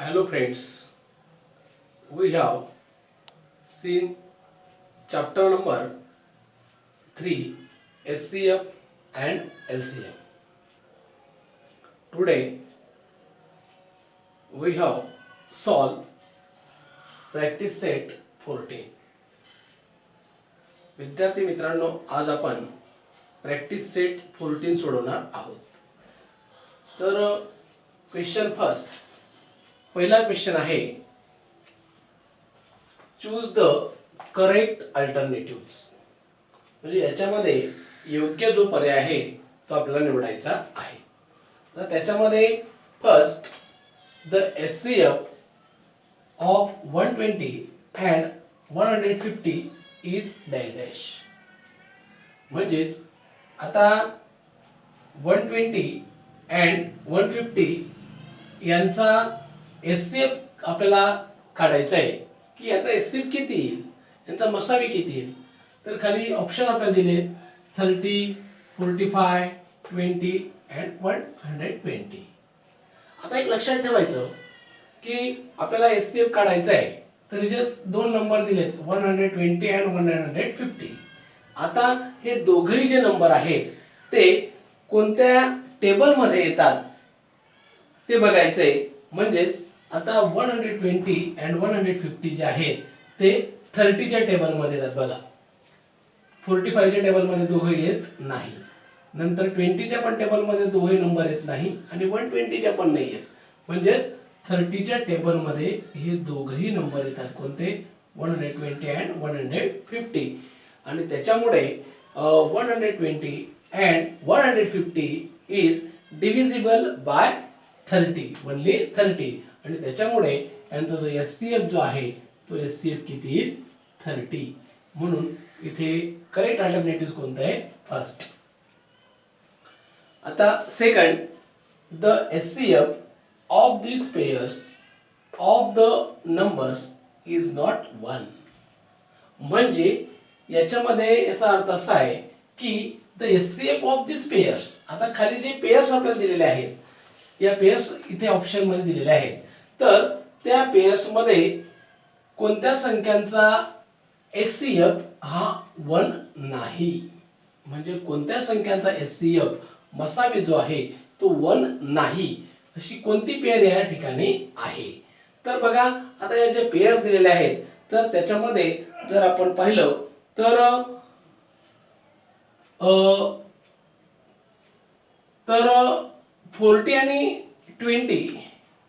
Hello friends, we have seen chapter number 3 SCF and LCM. Today we have solved practice set 14. विद्यार्थी मित्रांनो, आज आपण practice set 14 सोडवणार आहोत. तर क्वेश्चन फर्स्ट, पहिला क्वेश्चन आहे चूज द करेक्ट अल्टरनेटिव्स. म्हणजे याच्यामध्ये योग्य जो पर्याय आहे तो आपल्याला निवडायचा आहे. तर त्याच्यामध्ये first, the HCF of 120 and 150 is dash dash. म्हणजेच आता 120 and 150 यांचा एचसीएफ आपल्याला काढायचा आहे की याचा एचसीएफ किती येईल, यांचा मसावी किती येईल. तर खाली ऑप्शन आपल्याला दिले 30, 45, 20 and 120. आता एक लक्षात ठेवायचं की आपल्याला एचसीएफ काढायचा आहे, तर जे दोन नंबर दिलेत 120 and 150. आता हे दोघही जे नंबर आहेत ते कोणत्या टेबलमध्ये येतात ते बघायचंय. म्हणजेच आता 120 and 150 जे आहेत ते 30 च्या टेबलमध्ये येतात बघा. 45 च्या टेबलमध्ये दोघे येत नाही. नंतर 20 च्या पण टेबलमध्ये दोघे नंबर येत नाही आणि 120 च्या पण नाही येत. म्हणजेच 30 च्या टेबलमध्ये हे दोघही नंबर येतात. कोणते? 120 and 150. आणि त्याच्यामुळे 120 and 150 is divisible by 30, only 30. आणि त्याच्यामुळे यांचा जो एचसीएफ जो आहे तो एचसीएफ किती येईल? 30. म्हणून इथे करेक्ट अल्टरनेटिव्ह कोणता आहे? फर्स्ट. आता second, the HCF of these pairs of the numbers is not 1. म्हणजे याच्यामध्ये याचा अर्थ असा आहे की the HCF of these pairs, आता खाली जे पेयर्स आपल्याला दिलेले आहेत, या पेयर्स इथे ऑप्शन मध्ये दिलेले आहेत, तर त्या पेयर्स मध्ये कोणत्या संख्यांचा HCF हा 1 नाही. म्हणजे कोणत्या संख्यांचा HCF मसावी जो आहे तो 1 नाही, अशी कोणती पेयर या ठिकाणी आहे. तर बघा, आता या जे पेयर दिलेले आहेत तर त्याच्यामध्ये जर आपण पाहिलं तर 40 आणि 20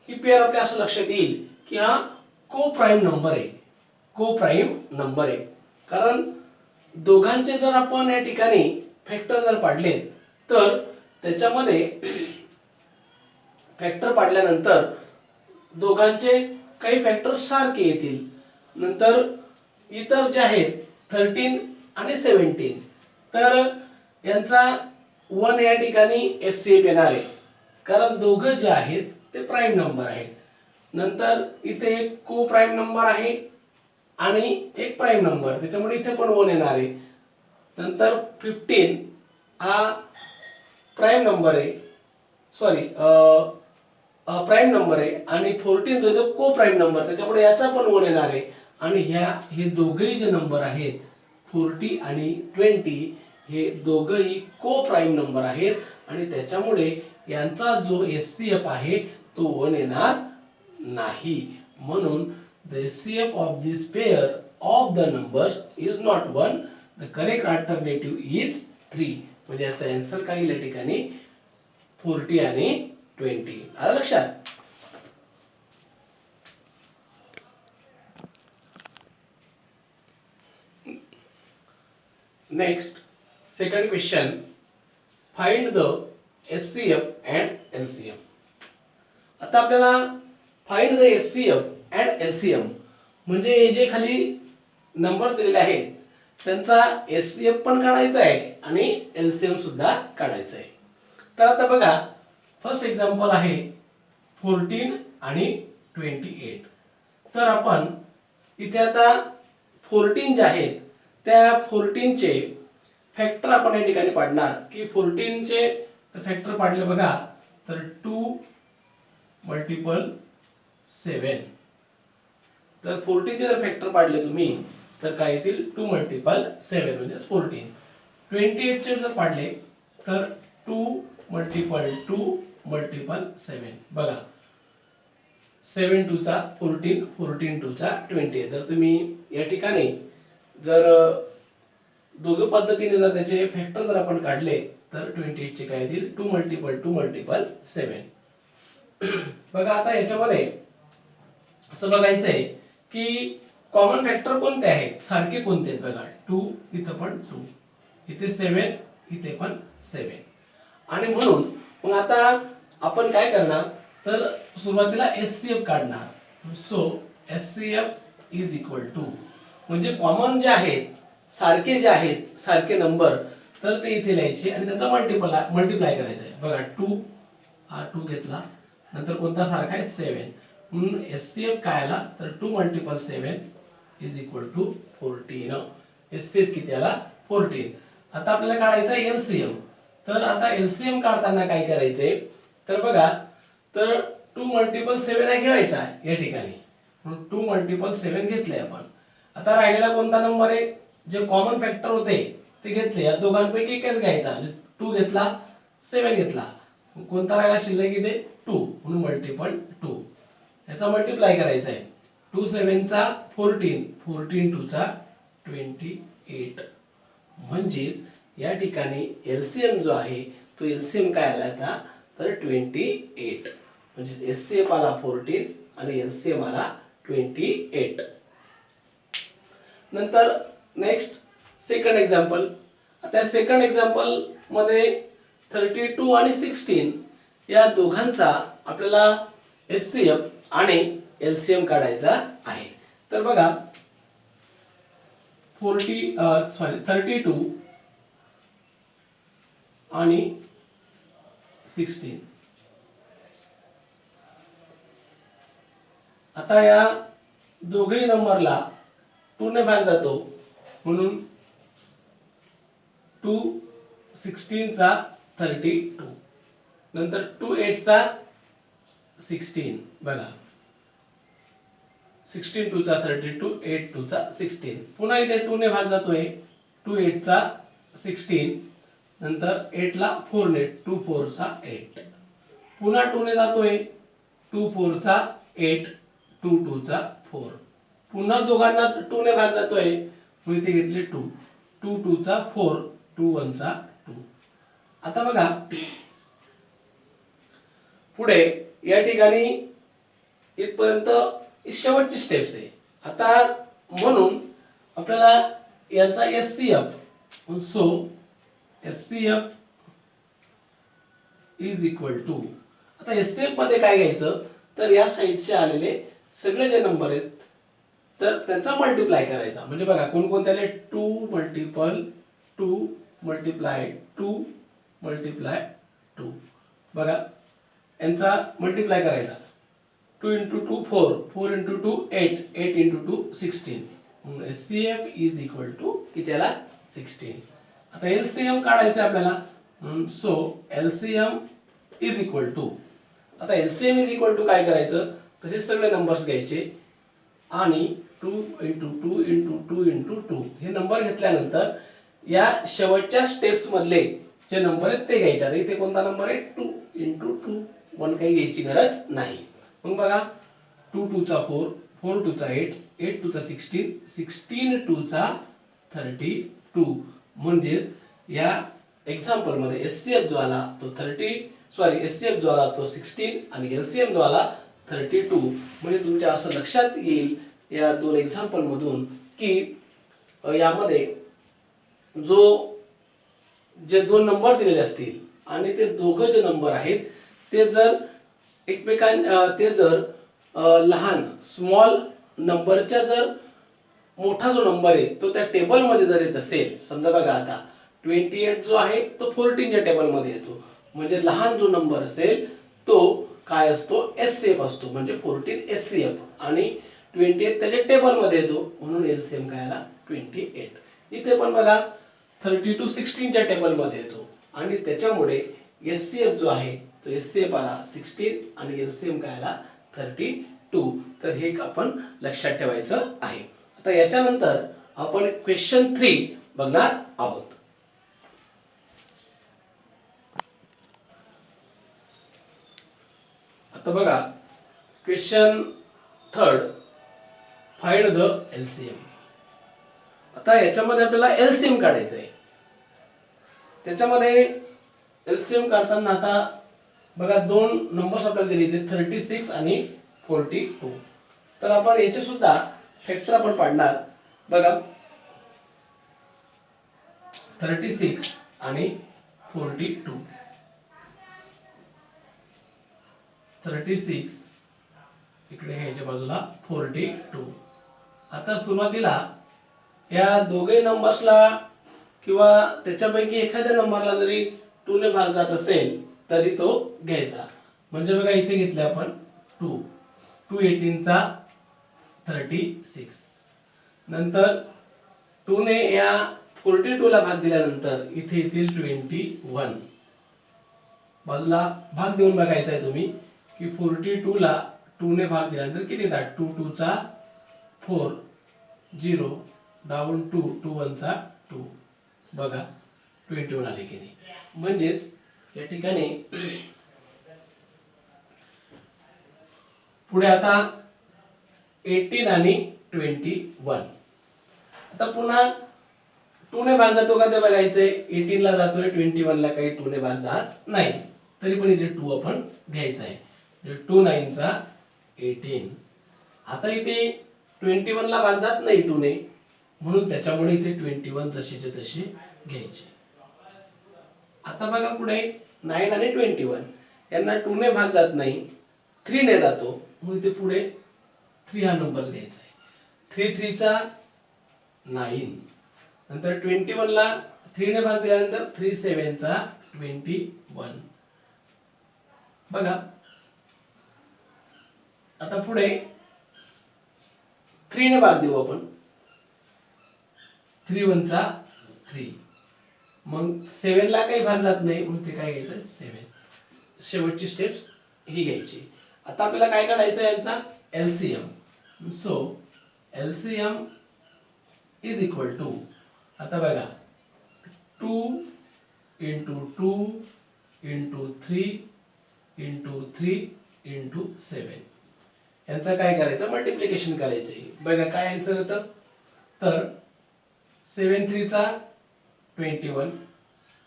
ही पेयर आपल्या असं लक्षात येईल की हा को प्राइम नंबर आहे. को प्राइम नंबर आहे कारण दोघांचे जर आपण या ठिकाणी फॅक्टर जर पाडले तर त्याच्यामध्ये फॅक्टर पाडल्यानंतर दोघांचे काही फॅक्टर सारखे येतील. नंतर इतर जे आहेत 13 आणि 17, तर यांचा 1 या ठिकाणी एचसीएफ येणार आहे कारण दोघं जे आहेत ते प्राइम नंबर आहेत. नंतर इथे एक को प्राइम नंबर आहे आणि एक प्राइम नंबर, त्याच्यामुळे इथे पण 1 येणार आहे. नंतर 15 हा प्राइम नंबर आहे, सॉरी प्राइम नंबर आहे, आणि 14 जो को प्राइम नंबर, त्याच्यामुळे याचा पण 1 येणार आहे. आणि हे दोघेही जे नंबर आहेत 40 आणि 20 हे दोघेही को प्राइम नंबर आहेत आणि त्याच्यामुळे यांचा जो एचसीएफ आहे तो 1 येणार नाही. म्हणून the HCF of this pair of the numbers is not 1. The correct alternative is 3. म्हणजे याचा आन्सर काय येईल या ठिकाणी? 40 आणि 20. आलं लक्षात? Next, second question, find the HCF and LCM. आता आपल्याला find the HCF and LCM म्हणजे हे जे खाली नंबर दिलेले आहेत त्यांचा एचसीएफ पण काढायचा आहे आणि एलसीएम सुद्धा काढायचा आहे. तर आता बघा, फर्स्ट एक्झाम्पल आहे 14 आणि 28. तर आपण इथे आता 14 जे आहेत त्या 14 चे फॅक्टर आपण या ठिकाणी पाडणार की 14 चे फॅक्टर पाडले बघा तर 2 मल्टिपल 7. तर 14 चे जर फॅक्टर पाडले तुम्ही तर काय येतील 2 मल्टिपल 7 म्हणजे 14. 28 चे जर पाडले तर 2 मल्टिपल 2 मल्टिपल 7. बघा 7 2 चा 14, 14 2 चा 20. जर तुम्ही या ठिकाणी जर दोघं पद्धतीने जर त्याचे फॅक्टर जर आपण काढले तर 28 चे काय येतील 2 मल्टिपल 2 मल्टिपल 7. बघा आता याच्यामध्ये असं बघायचं आहे की कॉमन फॅक्टर कोणते आहेत, सारखे कोणते आहेत. बघा 2 इथं पण 2, इथे 7, इथे पण 7. आणि म्हणून मग आता आपण काय करणार तर सुरुवातीला एचसीएफ काढणार. So HCF is equal to म्हणजे कॉमन जे आहेत सारखे जे आहेत सारखे नंबर तर ते इथे लिहायचे आणि त्याचा मल्टिप्लाय करायचं आहे. बघा 2 हा 2 घेतला, नंतर कोणता सारखा आहे 7. म्हणून एचसीएफ काय आला तर 2 multiple 7 is equal to 14. HCF किती आला 14. आता आपल्याला काढायचा एलसीएम. तर आता एलसीएम काढताना काय करायचंय तर बघा तर 2 मल्टिपल 7 हा घ्यायचा या ठिकाणी. म्हणून 2 मल्टिपल 7 घेतले आपण. आता राहिलेला कोणता नंबर आहे जे कॉमन फॅक्टर होते ते घेतले. या दोघांपैकी एकच घ्यायचा. 2 घेतला 7 घेतला, कोणता राहिला शिल्लक इथे 2 म्हणून मल्टिपल 2 याचा मल्टिप्लाय करायचा आहे. 2 7 चा 14, 14 2 चा 28. म्हणजेच या ठिकाणी एलसीएम जो आहे तो एलसीएम काय आला आता तर 28. म्हणजे एचसीएफ आला 14 आणि एलसीएम आला 28. नंतर नेक्स्ट सेकंड एक्झाम्पल. आता सेकंड एक्झाम्पल मध्ये 32 आणि 16 या दोघांचा आपल्याला एचसीएफ आणि एलसीएम काढायचा आहे. तर बघा 32 आणि 16. आता या दोघेही नंबरला 2 ने भाग जातो म्हणून 2 16 चा 32, नंतर 2 8 चा 16. बघा 16 2 चा 32, 8 2 चा 16. पुन्हा इथे 2 ने भाग जातोय. 2 8 चा 16, नंतर 8 ला 4 ने 2 4 चा 8. पुन्हा 2 ने जातोय. 2 4 चा 8, 2 2 चा 4. पुन्हा दोघांना 2 ने भाग जातोय म्हणून इथे घेतले 2, 2 2 चा 4, 2 1 चा 2. आता बघा पुढे या ठिकाणी इथपर्यंत शेवटची स्टेप्स आहे. आता म्हणून आपल्याला याचा HCF. So HCF is equal to आता एचसीएफ मध्ये काय घ्यायचं तर या साईडचे आलेले सगळे जे नंबर आहेत तर त्यांचा मल्टिप्लाय करायचा. म्हणजे बघा कोणकोणते आले 2 मल्टिपल 2 मल्टिप्लाय 2 मल्टिप्लाय 2. बघा यांचा मल्टिप्लाय करायचा. 2 into 2 4, 4 into 2 8, 8 into 2 16. म्हणून एचसीएफ इज इक्वल टू किती आला 16. आता एलसीएम काढायचं आपल्याला. So LCM is equal to आता एलसीएम इज इक्वल टू काय करायचं तर हे सगळे नंबर्स घ्यायचे आणि 2 into 2 into 2 into 2 हे नंबर घेतल्यानंतर या शेवटच्या स्टेप्स मधले जे नंबर आहेत ते घ्यायचे. आता इथे कोणता नंबर आहे 2 into 2, 1 काही घ्यायची गरज नाही. मग बघा 2 2 चा 4, 4 2 चा 8, 8 2 चा 16, 16 2 चा 32. म्हणजेच या एक्झाम्पल मध्ये एचसीएफ जो आला तो एचसीएफ जो आला तो 16 आणि एलसीएम जो आला 32. म्हणजे तुमच्या असं लक्षात येईल या दोन एक्झाम्पल मधून की यामध्ये जे दोन नंबर दिलेले असतील आणि ते दोघं जे नंबर आहेत ते जर ते जर लहान स्मॉल नंबरच्या जर मोठा जो नंबर आहे तो त्या टेबल मध्ये जर येत असेल, समजा बघा आता 28 जो आहे तो 14 च्या टेबल मध्ये येतो. म्हणजे लहान जो नंबर असेल तो काय असतो एचसीएफ असतो. म्हणजे 14 एचसीएफ आणि 28 त्याच्या टेबल मध्ये येतो म्हणून एलसीएम काय आला 28. इथे पण बघा 32 16 च्या टेबल मध्ये येतो आणि त्याच्यामुळे एचसीएफ जो आहे तो एचसीएफ आला 16 आणि एलसीएम काय आला 32. 2. तर हे आपण लक्षात ठेवायचं आहे. आता याच्यानंतर आपण क्वेश्चन 3 बघणार आहोत. आता बघा क्वेश्चन 3, फाइंड द एलसीएम. आता याच्यामध्ये आपल्याला एलसीएम काढायचं आहे. त्याच्यामध्ये एलसीएम काढताना आता बघा दोन नंबर्स आपल्याला दिले, 36 आणि 42. तर आपण याचे सुद्धा फॅक्टर आपण पाडणार. बघा 36 आणि 42. 36 इकडे घ्यायच्या बाजूला 42. आता सुरुवातीला या दोघे नंबर्सला किंवा त्याच्यापैकी एखाद्या नंबरला जरी 2 ने भाग जात असेल तरी तो घ्यायचा. म्हणजे बघा इथे घेतले आपण 2, 2 18 चा 36. नंतर 2 ने या 42 ला भाग दिल्यानंतर इथे येतील 21. बाजूला भाग देऊन बघायचा आहे तुम्ही की 42 ला 2 ने भाग दिल्यानंतर किती येतात. 2 2 चा 4, 0 डाऊन 2, 2 1 चा 2. बघा 21 आले की नाही. म्हणजेच या ठिकाणी पुढे आता 18 आणि 21. आता पुन्हा 2 ने भाग जातो का ते बघायचंय. 18 ला जातोय, 21 ला काही 2 ने भाग जात नाही. तरी पण इथे 2 आपण घ्यायचा आहे. 2 9 चा 18. आता इथे 21 ला भाग जात नाही 2 ने, म्हणून त्याच्यामुळे इथे 21 जशीचे तसे घ्यायचे. आता बघा पुढे 9 आणि 21 यांना 2 ने भाग जात नाही, 3 ने जातो, म्हणून इथे पुढे 3 हा नंबर घ्यायचा आहे. 3 3 चा 9. नंतर 21 ला 3 ने भाग दिल्यानंतर 3 7 चा 21. बघा आता पुढे 3 ने भाग देऊ आपण. 3 1 चा 3. मग 7 ला काही भाग जात नाही, म्हणून ते काय घ्यायचं 7. शेवटची स्टेप्स ही घ्यायची. आता आपल्याला काय काढायचं आहे यांचा LCM. So LCM is equal to, आता बघा 2 into 2 into 3 into 3 into 7 यांचा काय करायचं मल्टिप्लिकेशन करायचं आहे. बघा काय आन्सर येतं. तर 7 3 चा 21,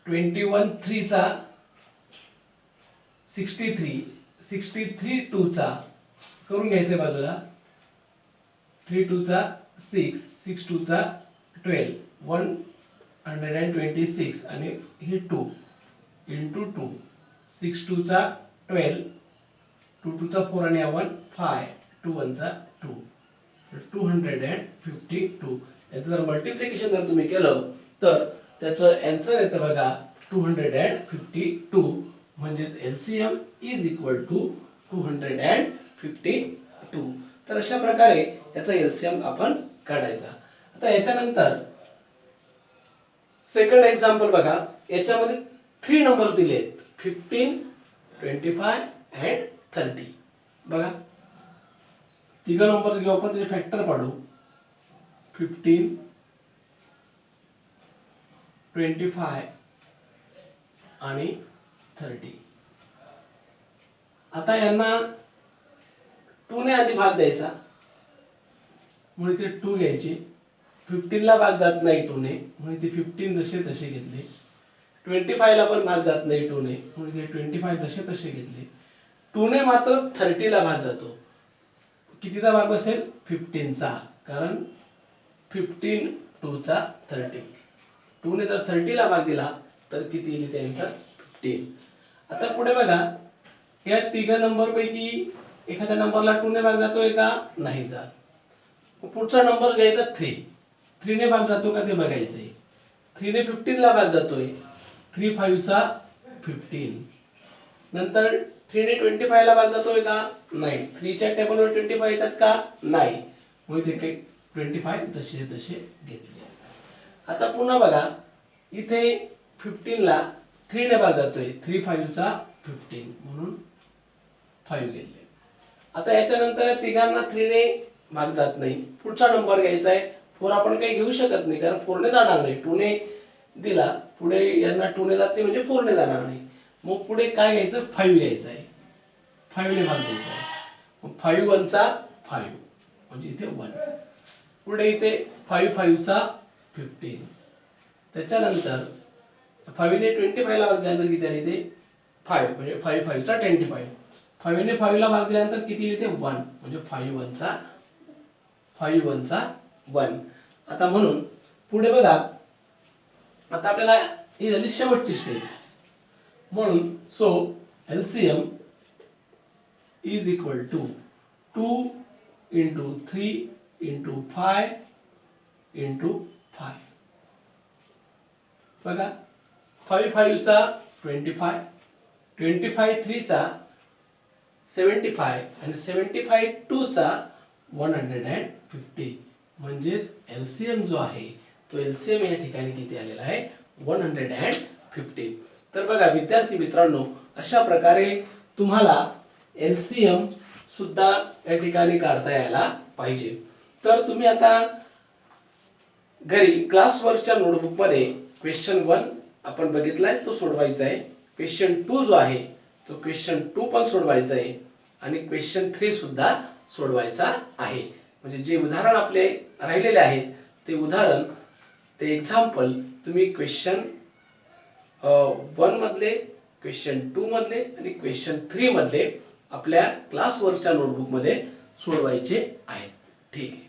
21 3 चा 63, 63 2 चा करून घ्यायचं बाजूला. 3 2 चा 6, 6 2 चा 12, 126 आणि हे 2 into 2, 6 2 चा 12, 2 2 चा 4 आणि 1 5, 2 1 चा 2, 252. याचं जर मल्टिप्लिकेशन जर तुम्ही केलं तर त्याचं आन्सर येतं बघा 252. म्हणजेच एलसीएम इज इक्वल टू 252. तर अशा प्रकारे याचा एलसीएम आपण काढायचा. आता याच्यानंतर सेकंड एक्झाम्पल बघा. याच्यामध्ये 3 नंबर दिले आहेत, 15 25 and 30. बघा तिघ नंबर घेऊ आपण, त्याचे फॅक्टर पाडू. 15 25 आणि 30. आता यांना 2 ने आधी भाग द्यायचा, म्हणून इथे 2 घ्यायचे. 15 ला भाग जात नाही 2 ने, म्हणून इथे 15 जसे तसे घेतले. 25 ला पण भाग जात नाही 2 ने, म्हणून इथे 25 जसे तसे घेतले. 2 ने मात्र 30 ला भाग जातो. कितीचा भाग असेल 15 चा, कारण 15 2 चा 30. 2 ने जर 30 ला भाग दिला तर किती येईल त्यांचा 15. आता पुढे बघा या तिघ नंबर पैकी एखाद्या नंबरला 2 ने भाग जातोय का नाही जात. पुढचा नंबर घ्यायचा 3. 3 ने भाग जातो का ते बघायचंय. 3 ने 15 ला भाग जातोय. 3 5 चा 15. नंतर 3 ने 25 ला भाग जातोय का नाही. 3 च्या टेबलवर 25 येतात का नाही, म्हणून इथे 25 तसे तसे घेतले. आता पुन्हा बघा इथे 15 ला 3 ने भाग जातोय. 3 5 चा 15, म्हणून 5 घेतले. आता याच्यानंतर या तिघांना 3 ने भाग जात नाही. पुढचा नंबर घ्यायचा आहे. 4 आपण काही घेऊ शकत नाही कारण 4 ने जाणार नाही. 2 ने दिला, पुढे यांना 2 ने जाते म्हणजे 4 ने जाणार नाही. मग पुढे काय घ्यायचं, 5 घ्यायचं आहे. 5 ने भाग द्यायचा आहे. मग 5 1 चा 5 म्हणजे इथे 1. पुढे इथे 5 5 चा 15. त्याच्यानंतर 5 ने 25 ला भाग दिल्यानंतर किती आले इथे 5 म्हणजे 5 5 चा 25. 5 ने 5 ला भाग दिल्यानंतर किती येते 1 म्हणजे 5 1 चा 1. आता म्हणून पुढे बघा, आता आपल्याला ही झाली शेवटची स्टेप्स. म्हणून so LCM is equal to 2 into 3 into 5 into 5. बघा 5 5 चा 25, 25 3 चा 75 आणि 75 2 चा 150. म्हणजेच LCM जो आहे तो LCM या ठिकाणी किती आलेला आहे 150. तर बघा विद्यार्थी मित्रांनो, अशा प्रकारे तुम्हाला LCM सुद्धा या ठिकाणी काढता यायला पाहिजे. तर तुम्ही आता घरी क्लासवर्कच्या नोटबुक मध्ये क्वेश्चन 1 आपण बघितलाय तो सोडवायचा आहे. क्वेश्चन 2 जो आहे तो क्वेश्चन 2 पण सोडवायचा आहे आणि क्वेश्चन 3 सुद्धा सोडवायचा आहे. म्हणजे जे उदाहरण आपले राहिलेले आहेत ते उदाहरण, ते एक्झाम्पल तुम्ही क्वेश्चन 1 मधले, क्वेश्चन 2 मधले आणि क्वेश्चन 3 मधले आपल्या क्लासवर्कच्या नोटबुक मध्ये सोडवायचे आहेत. ठीक आहे.